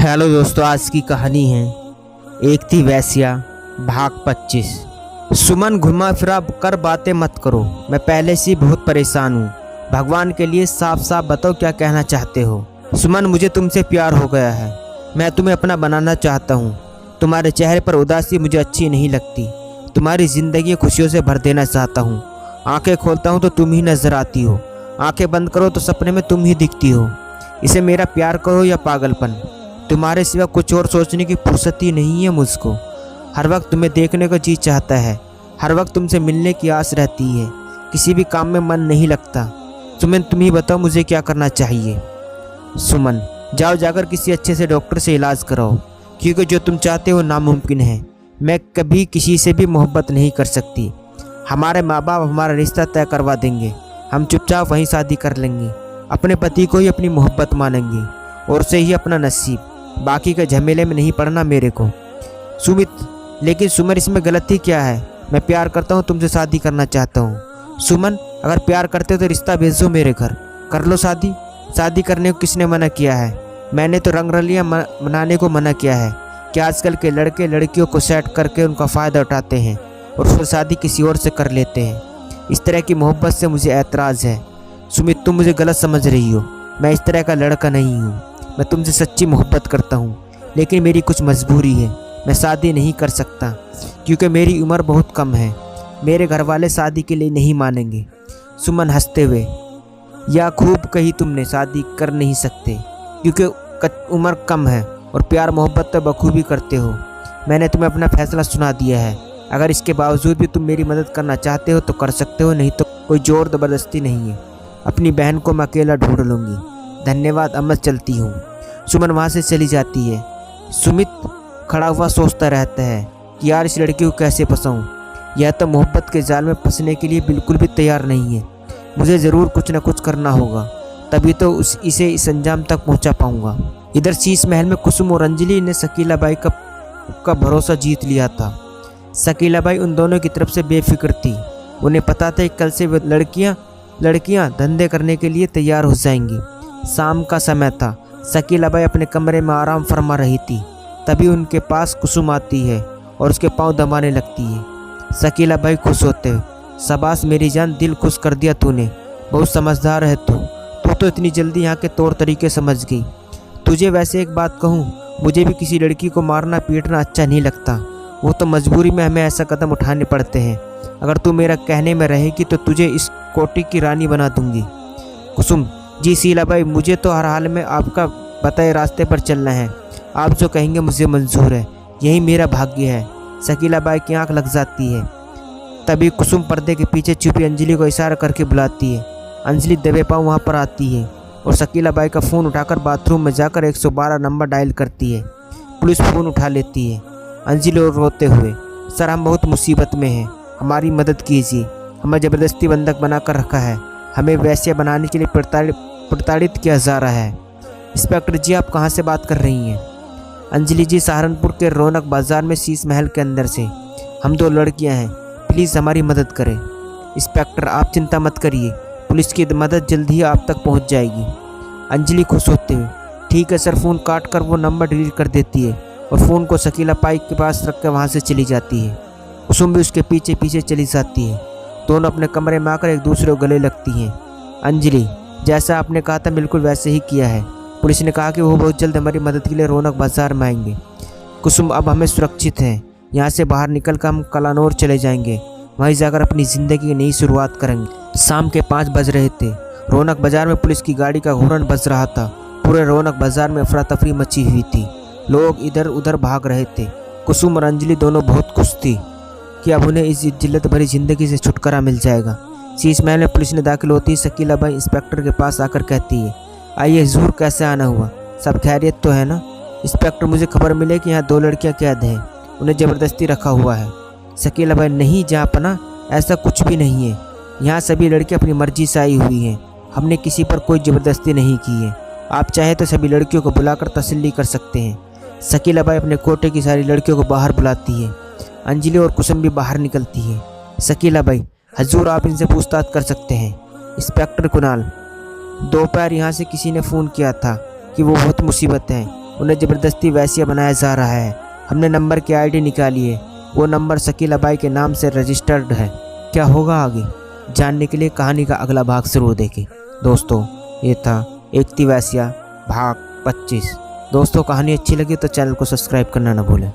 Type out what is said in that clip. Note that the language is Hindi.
हेलो दोस्तों, आज की कहानी है एक थी वैश्या भाग 25। सुमन, घुमा फिरा कर बातें मत करो, मैं पहले से ही बहुत परेशान हूँ। भगवान के लिए साफ साफ बताओ क्या कहना चाहते हो। सुमन, मुझे तुमसे प्यार हो गया है, मैं तुम्हें अपना बनाना चाहता हूँ। तुम्हारे चेहरे पर उदासी मुझे अच्छी नहीं लगती, तुम्हारी ज़िंदगी खुशियों से भर देना चाहता हूँ। आंखें खोलता हूँ तो तुम ही नजर आती हो, आंखें बंद करो तो सपने में तुम ही दिखती हो। इसे मेरा प्यार कहो या पागलपन, तुम्हारे सिवा कुछ और सोचने की फुर्सत ही नहीं है मुझको। हर वक्त तुम्हें देखने का जी चाहता है, हर वक्त तुमसे मिलने की आस रहती है, किसी भी काम में मन नहीं लगता। सुमन, तुम ही बताओ मुझे क्या करना चाहिए। सुमन, जाओ जाकर किसी अच्छे से डॉक्टर से इलाज कराओ, क्योंकि जो तुम चाहते हो नामुमकिन है। मैं कभी किसी से भी मोहब्बत नहीं कर सकती। हमारे माँ बाप हमारा रिश्ता तय करवा देंगे, हम चुपचाप वहीं शादी कर लेंगे, अपने पति को ही अपनी मोहब्बत मानेंगे और से ही अपना नसीब। बाकी के झमेले में नहीं पड़ना मेरे को। सुमित, लेकिन सुमन इसमें गलती क्या है? मैं प्यार करता हूँ, तुमसे शादी करना चाहता हूँ। सुमन, अगर प्यार करते हो तो रिश्ता भेजो मेरे घर, कर लो शादी। शादी करने को किसने मना किया है? मैंने तो रंगरलियाँ मनाने को मना किया है कि आजकल के लड़के लड़कियों को सेट करके उनका फ़ायदा उठाते हैं और फिर शादी किसी और से कर लेते हैं। इस तरह की मोहब्बत से मुझे ऐतराज़ है। सुमित, तुम मुझे गलत समझ रही हो, मैं इस तरह का लड़का नहीं हूँ। मैं तुमसे सच्ची मोहब्बत करता हूँ, लेकिन मेरी कुछ मजबूरी है, मैं शादी नहीं कर सकता क्योंकि मेरी उम्र बहुत कम है। मेरे घर वाले शादी के लिए नहीं मानेंगे। सुमन हंसते हुए, या खूब कही तुमने, शादी कर नहीं सकते क्योंकि उम्र कम है और प्यार मोहब्बत तो बखूबी करते हो। मैंने तुम्हें अपना फैसला सुना दिया है, अगर इसके बावजूद भी तुम मेरी मदद करना चाहते हो तो कर सकते हो, नहीं तो कोई जोर ज़बरदस्ती नहीं है। अपनी बहन को मैं अकेला ढूंढ लूँगी, धन्यवाद, अब मैं चलती हूँ। सुमन वहाँ से चली जाती है। सुमित खड़ा हुआ सोचता रहता है कि यार इस लड़की को कैसे फंसाऊँ। यह तो मोहब्बत के जाल में फंसने के लिए बिल्कुल भी तैयार नहीं है। मुझे ज़रूर कुछ न कुछ करना होगा, तभी तो इसे इस अंजाम तक पहुँचा पाऊँगा। इधर शीश महल में कुसुम और अंजलि ने शकीला बाई का भरोसा जीत लिया था। शकीला बाई उन दोनों की तरफ से बेफिक्र थी। उन्हें पता था कि कल से वे लड़कियाँ धंधे करने के लिए तैयार हो जाएंगी। शाम का समय था, शकीला बाई अपने कमरे में आराम फरमा रही थी। तभी उनके पास कुसुम आती है और उसके पांव दबाने लगती है। शकीला बाई खुश होते हुए, शाबाश मेरी जान, दिल खुश कर दिया तूने, बहुत समझदार है तू तो इतनी जल्दी यहाँ के तौर तरीके समझ गई। तुझे वैसे एक बात कहूँ, मुझे भी किसी लड़की को मारना पीटना अच्छा नहीं लगता, वो तो मजबूरी में हमें ऐसा कदम उठाने पड़ते हैं। अगर तू मेरा कहने में रहेगी तो तुझे इस कोठी की रानी बना दूंगी। कुसुम, जी शीला बाई, मुझे तो हर हाल में आपका बताए रास्ते पर चलना है, आप जो कहेंगे मुझे मंजूर है, यही मेरा भाग्य है। शकीला बाई की आंख लग जाती है। तभी कुसुम पर्दे के पीछे छुपी अंजलि को इशारा करके बुलाती है। अंजलि दबे पाँव वहाँ पर आती है और शकीला बाई का फ़ोन उठाकर बाथरूम में जाकर 112 नंबर डायल करती है। पुलिस फ़ोन उठा लेती है। अंजलि और रोते हुए, सर हम बहुत मुसीबत में हैं, हमारी मदद कीजिए, हमें ज़बरदस्ती बंधक बना कर रखा है, हमें वैसे बनाने के लिए प्रताड़ित किया जा रहा है। इंस्पेक्टर जी, आप कहाँ से बात कर रही हैं? अंजलि जी, सहारनपुर के रौनक बाजार में शीश महल के अंदर से। हम 2 लड़कियां हैं, प्लीज़ हमारी मदद करें। इंस्पेक्टर, आप चिंता मत करिए, पुलिस की मदद जल्द ही आप तक पहुंच जाएगी। अंजलि खुश होते हुए, ठीक है सर। फ़ोन काट कर वो नंबर डिलीट कर देती है और फ़ोन को शकीला बाई के पास रख कर वहाँ से चली जाती है। कुसुम भी उसके पीछे पीछे चली जाती है। दोनों अपने कमरे में आकर एक दूसरे को गले लगती हैं। अंजलि, जैसा आपने कहा था बिल्कुल वैसे ही किया है। पुलिस ने कहा कि वो बहुत जल्द हमारी मदद के लिए रौनक बाजार में आएंगे। कुसुम, अब हमें सुरक्षित हैं, यहाँ से बाहर निकल कर हम कलानौर चले जाएंगे, वहीं जाकर अपनी ज़िंदगी की नई शुरुआत करेंगे। शाम के 5 बज रहे थे। रौनक बाजार में पुलिस की गाड़ी का हॉर्न बज रहा था। पूरे रौनक बाजार में अफरा तफरी मची हुई थी, लोग इधर उधर भाग रहे थे। कुसुम और अंजलि दोनों बहुत खुश थी कि अब उन्हें इस जिल्लत भरी ज़िंदगी से छुटकारा मिल जाएगा। शीश महल में पुलिस ने दाखिल होती ही शकीला बाई इंस्पेक्टर के पास आकर कहती है, आइए हुजूर, कैसे आना हुआ, सब खैरियत तो है ना? इंस्पेक्टर, मुझे खबर मिले कि यहाँ 2 लड़कियाँ कैद हैं, उन्हें ज़बरदस्ती रखा हुआ है। शकीला बाई, नहीं जहाँपना, ऐसा कुछ भी नहीं है, यहाँ सभी लड़कियाँ अपनी मर्जी से आई हुई हैं, हमने किसी पर कोई ज़बरदस्ती नहीं की है। आप चाहे तो सभी लड़कियों को बुलाकर तसल्ली कर सकते हैं। शकीला बाई अपने कोटे की सारी लड़कियों को बाहर बुलाती है। अंजलि और कुसुम भी बाहर निकलती है। शकीला बाई, हजूर आप इनसे पूछताछ कर सकते हैं। इंस्पेक्टर कुणाल, दोपहर यहाँ से किसी ने फ़ोन किया था कि वो बहुत मुसीबत है, उन्हें ज़बरदस्ती वैश्या बनाया जा रहा है। हमने नंबर की आईडी निकाली है, वो नंबर शकीला बाई के नाम से रजिस्टर्ड है। क्या होगा आगे जानने के लिए कहानी का अगला भाग जरूर देखें। दोस्तों ये था एक थी वैश्या भाग 25। दोस्तों कहानी अच्छी लगी तो चैनल को सब्सक्राइब करना ना भूलें।